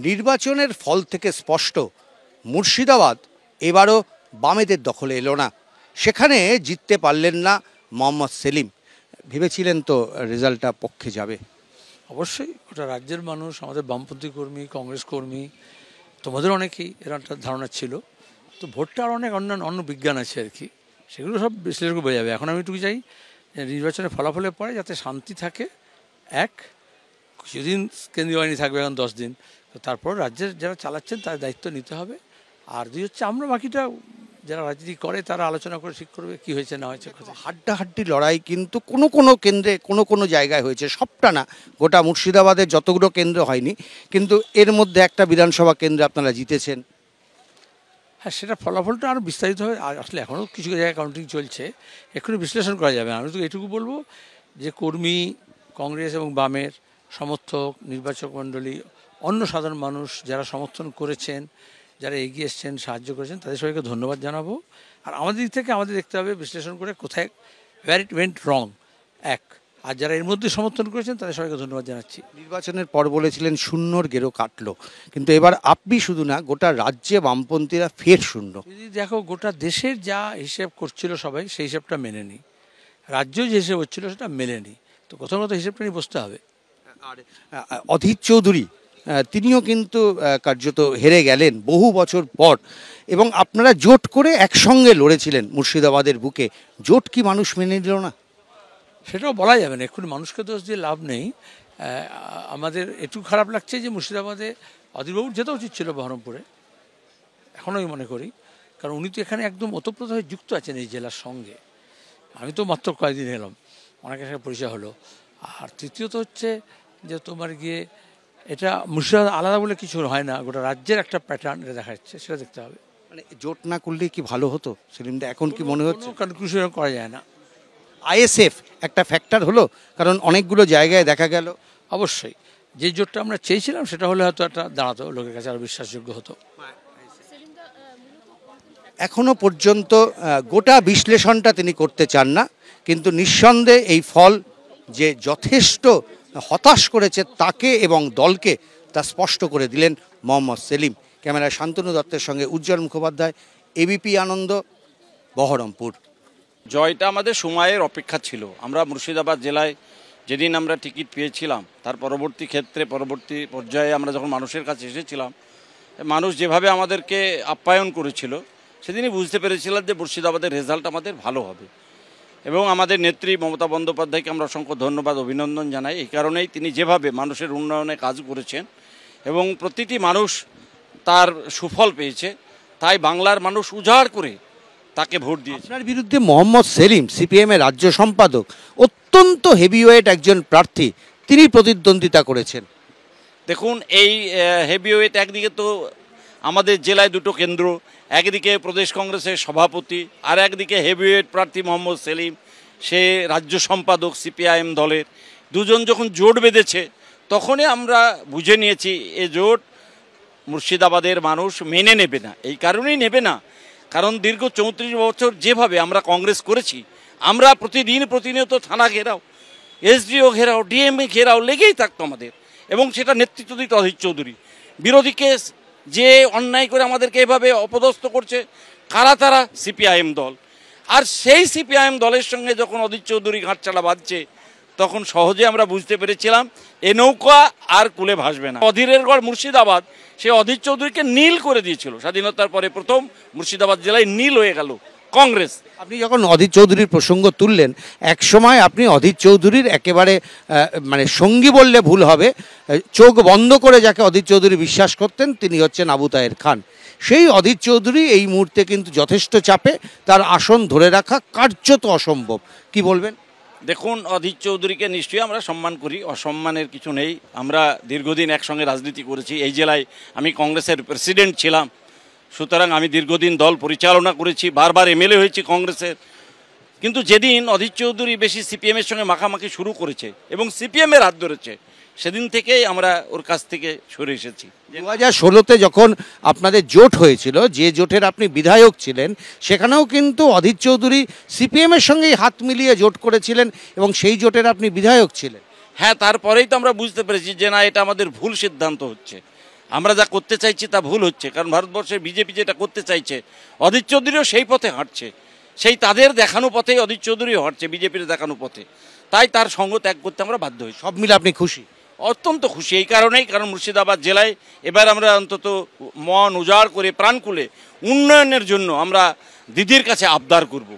নির্বাচনের ফল থেকে স্পষ্ট মুর্শিদাবাদ এবারও বামেদের দখলে এলো না। সেখানে জিততে পারলেন না মোহাম্মদ সেলিম। ভেবেছিলেন তো রেজাল্টটা পক্ষে যাবে? অবশ্যই ওটা রাজ্যের মানুষ, আমাদের বামপন্থী কর্মী, কংগ্রেস কর্মী, তোমাদের অনেকেই এর একটা ধারণা ছিল। তো ভোটটা আর অনেক অন্য বিজ্ঞান আছে আর কি, সেগুলো সব বিশ্লেষণ বোঝা যাবে। এখন আমি একটু চাই নির্বাচনের ফলাফলের পরে যাতে শান্তি থাকে। কিছুদিন কেন্দ্রীয় বাহিনী থাকবে, এখন 10 দিন, তো তারপর রাজ্যের যারা চালাচ্ছেন তার দায়িত্ব নিতে হবে। আর দুই হচ্ছে আমরা বাকিটা যারা রাজনীতি করে তারা আলোচনা করে ঠিক করবে কি হয়েছে না হয়েছে। হাড্ডাহাড্ডি লড়াই কিন্তু কোনো কেন্দ্রে কোনো জায়গায় হয়েছে, সবটা না, গোটা মুর্শিদাবাদের যতগুলো কেন্দ্র হয়নি, কিন্তু এর মধ্যে একটা বিধানসভা কেন্দ্রে আপনারা জিতেছেন। হ্যাঁ, সেটা ফলাফলটা আরও বিস্তারিত হবে। আর আসলে এখনও কিছু জায়গায় কাউন্টিং চলছে, এক্ষুনি বিশ্লেষণ করা যাবে। আমি তো এটুকু বলবো যে কর্মী, কংগ্রেস এবং বামের সমর্থক, নির্বাচক মণ্ডলী, অন্য সাধারণ মানুষ যারা সমর্থন করেছেন, যারা এগিয়ে এসছেন, সাহায্য করেছেন, তাদের সবাইকে ধন্যবাদ জানাবো। আর আমাদের দিক থেকে আমাদের দেখতে হবে বিশ্লেষণ করে কোথায় ওয়্যার ইট ওয়েন্ট রং। আর যারা এর মধ্যে সমর্থন করেছেন তাদের সবাইকে ধন্যবাদ জানাচ্ছি। নির্বাচনের পর বলেছিলেন শূন্যর গেরো কাটলো, কিন্তু এবার আপনি শুধু না, গোটা রাজ্যে বামপন্থীরা ফের শূন্য। যদি দেখো গোটা দেশের যা হিসেব করছিল সবাই সেই হিসেবটা মেনে নিই, রাজ্য যে হিসেব হচ্ছিল সেটা মেনে নিই, তো কোথাও কোথাও হিসেবটা নিয়ে বসতে হবে। আর অধীর চৌধুরী তিনিও কিন্তু কার্যত হেরে গেলেন বহু বছর পর, এবং আপনারা জোট করে একসঙ্গে লড়েছিলেন মুর্শিদাবাদের বুকে। জোট কি মানুষ মেনে নিল না? সেটাও বলা যাবে না, এক্ষুনি মানুষকে দোষ দিয়ে লাভ নেই। আমাদের একটু খারাপ লাগছে যে মুর্শিদাবাদে অধীরবাবুর যেতে উচিত ছিল বহরমপুরে, এখনও আমি মনে করি, কারণ উনি তো এখানে একদম ওতপ্রোত হয়ে যুক্ত আছেন এই জেলার সঙ্গে। আমি তো মাত্র কয়েকদিন এলাম, অনেকের সাথে পরিচয় হলো। আর তৃতীয়ত হচ্ছে যে তোমার গিয়ে এটা মুর্শিদাবাদ আলাদা বলে কিছু হয় না, গোটা রাজ্যের একটা প্যাটার্ন এটা দেখা যাচ্ছে, সেটা দেখতে হবে। মানে জোট না করলে কি ভালো হতো সেলিমদা? এখন কি মনে হচ্ছে? কনক্লুশন করা যায় না। আইএসএফ একটা ফ্যাক্টর হলো, কারণ অনেকগুলো জায়গায় দেখা গেল। অবশ্যই যে জোটটা আমরা চেয়েছিলাম সেটা হলে হয়তো একটা দাঁড়াতো, লোকের কাছে আরও বিশ্বাসযোগ্য হতো। এখনো পর্যন্ত গোটা বিশ্লেষণটা তিনি করতে চান না, কিন্তু নিঃসন্দেহে এই ফল যে যথেষ্ট হতাশ করেছে তাকে এবং দলকে, তা স্পষ্ট করে দিলেন মোহাম্মদ সেলিম। ক্যামেরায় শান্তনু দত্তের সঙ্গে উজ্জ্বল মুখোপাধ্যায়, এবিপি আনন্দ, বহরমপুর। জয়টা আমাদের সময়ের অপেক্ষা ছিল। আমরা মুর্শিদাবাদ জেলায় যেদিন আমরা টিকিট পেয়েছিলাম, তার পরবর্তী পর্যায়ে আমরা যখন মানুষের কাছে এসেছিলাম, মানুষ যেভাবে আমাদেরকে আপ্যায়ন করেছিল, সেদিনই বুঝতে পেরেছিলাম যে মুর্শিদাবাদের রেজাল্ট আমাদের ভালো হবে। এবং আমাদের নেত্রী মমতা বন্দ্যোপাধ্যায়কে আমরা অসংখ্য ধন্যবাদ, অভিনন্দন জানাই। এই কারণেই তিনি যেভাবে মানুষের উন্নয়নে কাজ করেছেন এবং প্রতিটি মানুষ তার সুফল পেয়েছে, তাই বাংলার মানুষ উজাড় করে তাকে ভোট দিয়েছে। আপনার বিরুদ্ধে মোহাম্মদ সেলিম, সিপিএমের রাজ্য সম্পাদক, অত্যন্ত হেভিওয়েট একজন প্রার্থী, তিনি প্রতিদ্বন্দ্বিতা করেছেন। দেখুন, এই হেভিওয়েট, একদিকে তো আমাদের জেলায় দুটো কেন্দ্র, একদিকে প্রদেশ কংগ্রেসের সভাপতি, আর একদিকে হেভিওয়েট প্রার্থী মোহাম্মদ সেলিম, সে রাজ্য সম্পাদক সিপিআইএম দলের। দুজন যখন জোট বেঁধেছে তখনই আমরা বুঝে নিয়েছি এ জোট মুর্শিদাবাদের মানুষ মেনে নেবে না। এই কারণেই নেবে না, কারণ দীর্ঘ 34 বছর যেভাবে আমরা কংগ্রেস করেছি, আমরা প্রতিনিয়ত থানা ঘেরাও, এসডিও ঘেরাও, ডিএমএ ঘেরাও লেগেই থাকতো আমাদের, এবং সেটা নেতৃত্ব দিত অধীর চৌধুরী। বিরোধীকে যে অন্যায় করে আমাদেরকে এভাবে অপদস্থ করছে, কারা তারা? সিপিআইএম দল। আর সেই সিপিআইএম দলের সঙ্গে যখন অধীর চৌধুরী ঘাটচালা বাঁধছে, তখন সহজে আমরা বুঝতে পেরেছিলাম এ নৌকা আর কূলে ভাসবে না। অধীরের গড় মুর্শিদাবাদ, সে অধীর চৌধুরীকে নীল করে দিয়েছিল। স্বাধীনতার পরে প্রথম মুর্শিদাবাদ জেলায় নীল হয়ে গেল কংগ্রেস। আপনি যখন অধীর চৌধুরীর প্রসঙ্গ তুললেন, একসময় আপনি অধীর চৌধুরীর একেবারে মানে সঙ্গী বললে ভুল হবে, চোখ বন্ধ করে যাকে অধীর চৌধুরী বিশ্বাস করতেন তিনি হচ্ছেন আবু তাহের খান। সেই অধীর চৌধুরী এই মুহূর্তে কিন্তু যথেষ্ট চাপে, তার আসন ধরে রাখা কার্যত অসম্ভব। কি বলবেন? দেখুন, অধীর চৌধুরীকে নিশ্চয়ই আমরা সম্মান করি, অসম্মানের কিছু নেই। আমরা দীর্ঘদিন একসঙ্গে রাজনীতি করেছি, এই জেলায় আমি কংগ্রেসের প্রেসিডেন্ট ছিলাম, সুতরাং আমি দীর্ঘদিন দল পরিচালনা করেছি, বারবার এমএলএ হয়েছি কংগ্রেসের। কিন্তু যেদিন অধীর চৌধুরী বেশি সিপিএমের সঙ্গে মাখামাখি শুরু করেছে এবং সিপিএমের হাত ধরেছে, সেদিন থেকেই আমরা ওর কাছ থেকে সরে এসেছি। 2016-তে যখন আপনাদের জোট হয়েছিল, যে জোটের আপনি বিধায়ক ছিলেন, সেখানেও কিন্তু অধীর চৌধুরী সিপিএমের সঙ্গেই হাত মিলিয়ে জোট করেছিলেন এবং সেই জোটের আপনি বিধায়ক ছিলেন। হ্যাঁ, তারপরেই তো আমরা বুঝতে পেরেছি যে না, এটা আমাদের ভুল সিদ্ধান্ত হচ্ছে। আমরা যা করতে চাইছি তা ভুল হচ্ছে, কারণ ভারতবর্ষের বিজেপি যেটা করতে চাইছে অধীর চৌধুরীও সেই পথে হাঁটছে, সেই তাদের দেখানো পথেই অধীর চৌধুরীও হাঁটছে, বিজেপির দেখানো পথে। তাই তার সঙ্গ ত্যাগ করতে আমরা বাধ্য হয়েছি। সব মিলে আপনি খুশি? অত্যন্ত খুশি এই কারণেই, কারণ মুর্শিদাবাদ জেলায় এবার আমরা অন্তত মন উজাড় করে প্রাণ খুলে উন্নয়নের জন্য আমরা দিদির কাছে আবদার করব।